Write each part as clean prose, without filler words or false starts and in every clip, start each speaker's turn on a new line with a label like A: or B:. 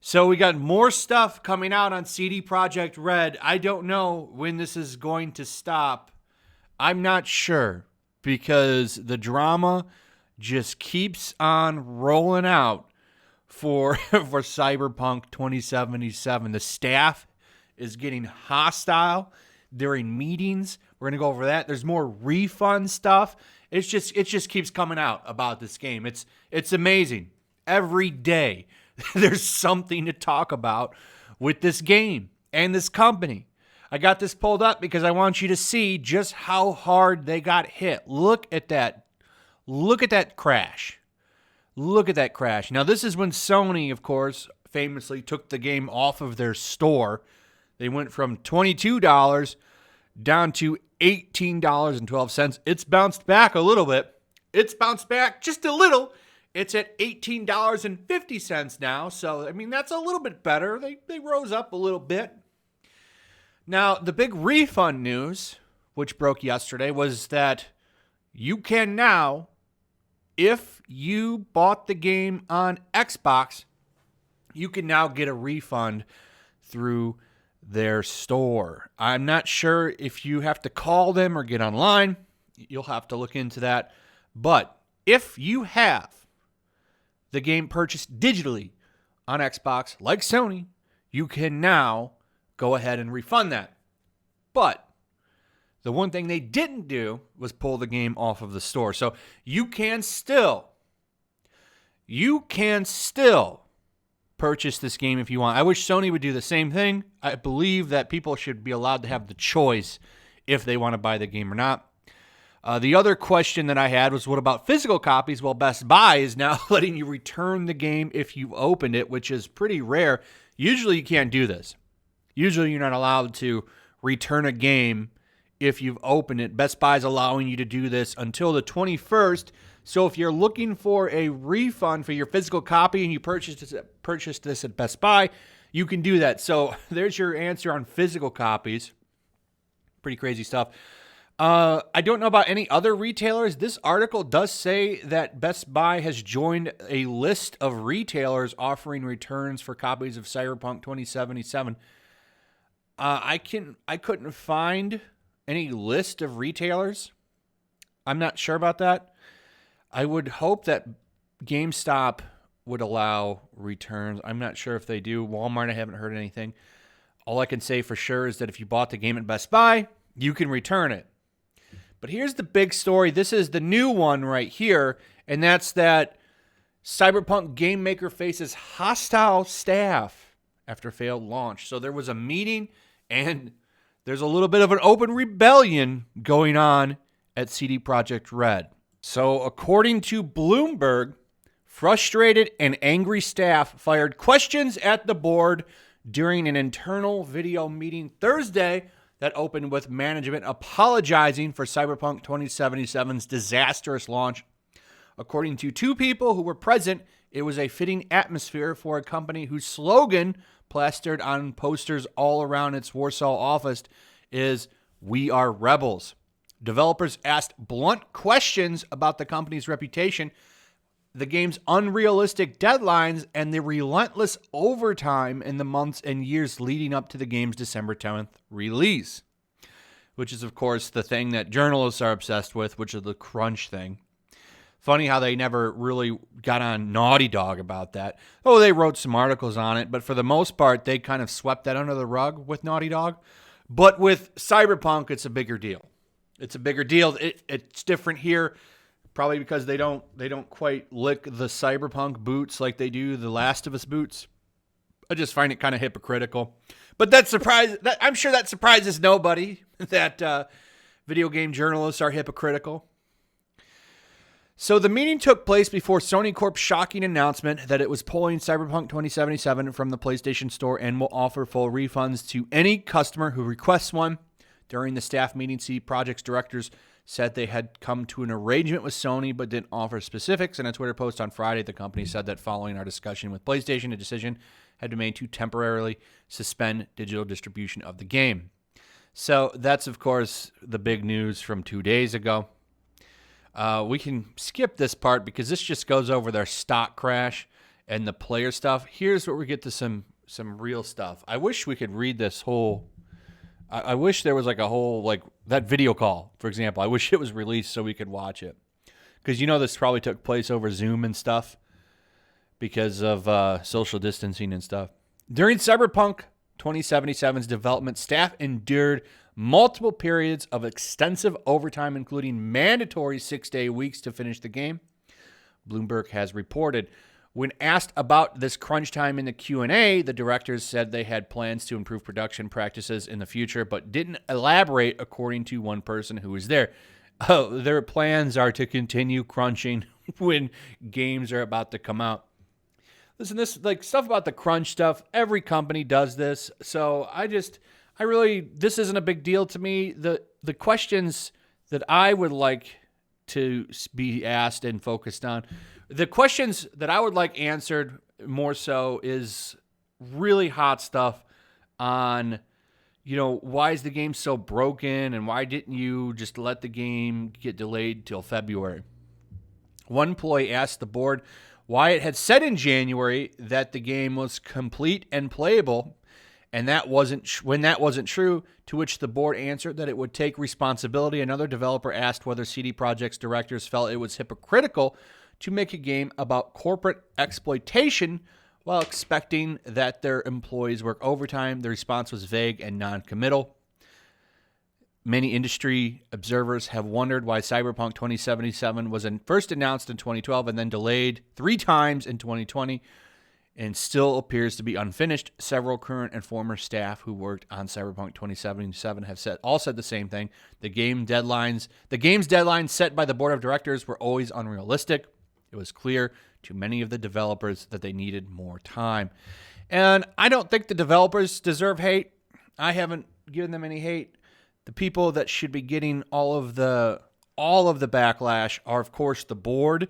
A: So we got more stuff coming out on CD Projekt Red. I don't know when this is going to stop. I'm not sure because the drama just keeps on rolling out for for Cyberpunk 2077. The staff is getting hostile during meetings. We're going to go over that. There's more refund stuff. It just keeps coming out about this game. It's amazing. Every day there's something to talk about with this game and this company. I got this pulled up because I want you to see just how hard they got hit. Look at that. Look at that crash. Look at that crash. Now, this is when Sony, of course, famously took the game off of their store. They went from $22 down to $18.12. It's bounced back a little bit. It's bounced back just a little. It's at $18.50 now. So, I mean, that's a little bit better. They rose up a little bit. Now, the big refund news, which broke yesterday, was that you can now, if you bought the game on Xbox, you can now get a refund through their store. I'm not sure if you have to call them or get online. You'll have to look into that. But if you have the game purchased digitally on Xbox, like Sony, you can now go ahead and refund that. But the one thing they didn't do was pull the game off of the store. So you can still purchase this game if you want. I wish Sony would do the same thing. I believe that people should be allowed to have the choice if they want to buy the game or not. The other question that I had was, what about physical copies? Well, Best Buy is now letting you return the game if you opened it, which is pretty rare. Usually you can't do this. Usually you're not allowed to return a game if you've opened it. Best Buy is allowing you to do this until the 21st. So if you're looking for a refund for your physical copy and you purchased this at Best Buy, you can do that. So there's your answer on physical copies. Pretty crazy stuff. I don't know about any other retailers. This article does say that Best Buy has joined a list of retailers offering returns for copies of Cyberpunk 2077. I couldn't find any list of retailers. I'm not sure about that. I would hope that GameStop would allow returns. I'm not sure if they do. Walmart, I haven't heard anything. All I can say for sure is that if you bought the game at Best Buy, you can return it. But here's the big story. This is the new one right here, and that's that Cyberpunk game maker faces hostile staff after failed launch. So there was a meeting, and there's a little bit of an open rebellion going on at CD Projekt Red. So according to Bloomberg, frustrated and angry staff fired questions at the board during an internal video meeting Thursday that opened with management apologizing for Cyberpunk 2077's disastrous launch. According to two people who were present, it was a fitting atmosphere for a company whose slogan, plastered on posters all around its Warsaw office, is "We are rebels." Developers asked blunt questions about the company's reputation, the game's unrealistic deadlines, and the relentless overtime in the months and years leading up to the game's December 10th release, which is, of course, the thing that journalists are obsessed with, which is the crunch thing. Funny how they never really got on Naughty Dog about that. Oh, they wrote some articles on it, but for the most part, they kind of swept that under the rug with Naughty Dog. But with Cyberpunk, it's a bigger deal. It's a bigger deal. It's different here. Probably because they don't quite lick the Cyberpunk boots like they do the Last of Us boots. I just find it kind of hypocritical. But I'm sure that surprises nobody that video game journalists are hypocritical. So the meeting took place before Sony Corp's shocking announcement that it was pulling Cyberpunk 2077 from the PlayStation Store and will offer full refunds to any customer who requests one. During the staff meeting, CD Projekt's directors said they had come to an arrangement with Sony but didn't offer specifics. In a Twitter post on Friday, the company said that following our discussion with PlayStation, a decision had been made to temporarily suspend digital distribution of the game. So that's, of course, the big news from 2 days ago. We can skip this part because this just goes over their stock crash and the player stuff. Here's where we get to some real stuff. I wish we could read this whole. I wish there was like a whole, like that video call, for example. I wish it was released so we could watch it, because this probably took place over Zoom and stuff because of social distancing and stuff. During Cyberpunk 2077's development, staff endured multiple periods of extensive overtime, including mandatory 6-day weeks to finish the game. Bloomberg has reported. When asked about this crunch time in the Q&A, the directors said they had plans to improve production practices in the future, but didn't elaborate, according to one person who was there. Their plans are to continue crunching when games are about to come out. Listen, this like stuff about the crunch stuff, every company does this. So this isn't a big deal to me. The questions that I would like to be asked and focused on, the questions that I would like answered more so is really hot stuff on, why is the game so broken and why didn't you just let the game get delayed till February? One employee asked the board why it had said in January that the game was complete and playable, and when that wasn't true, to which the board answered that it would take responsibility. Another developer asked whether CD Projekt's directors felt it was hypocritical to make a game about corporate exploitation while expecting that their employees work overtime. The response was vague and non-committal. Many industry observers have wondered why Cyberpunk 2077 was first announced in 2012 and then delayed 3 times in 2020 and still appears to be unfinished. Several current and former staff who worked on Cyberpunk 2077 have said the same thing. The game's deadlines set by the board of directors were always unrealistic. It was clear to many of the developers that they needed more time. And I don't think the developers deserve hate. I haven't given them any hate. The people that should be getting all of the backlash are, of course, the board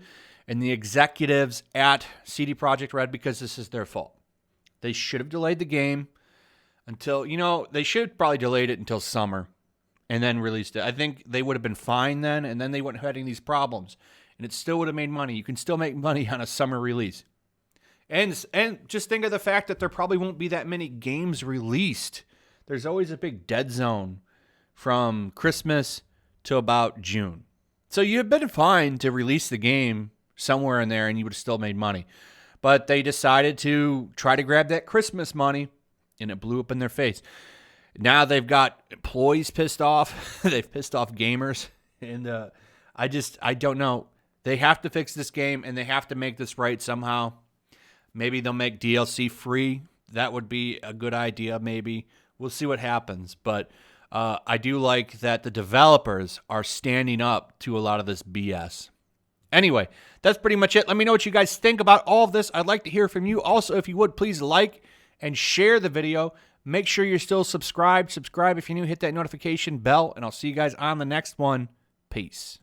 A: and the executives at CD Projekt Red, because this is their fault. They should have delayed the game until, they should probably delayed it until summer and then released it. I think they would have been fine then, and then they wouldn't have had any of these problems. And it still would have made money. You can still make money on a summer release. And just think of the fact that there probably won't be that many games released. There's always a big dead zone from Christmas to about June. So you've been fine to release the game somewhere in there and you would have still made money. But they decided to try to grab that Christmas money, and it blew up in their face. Now they've got employees pissed off. They've pissed off gamers. And I don't know. They have to fix this game, and they have to make this right somehow. Maybe they'll make DLC free. That would be a good idea, maybe. We'll see what happens. But I do like that the developers are standing up to a lot of this BS. Anyway, that's pretty much it. Let me know what you guys think about all of this. I'd like to hear from you. Also, if you would, please like and share the video. Make sure you're still subscribed. Subscribe if you're new. Hit that notification bell, and I'll see you guys on the next one. Peace.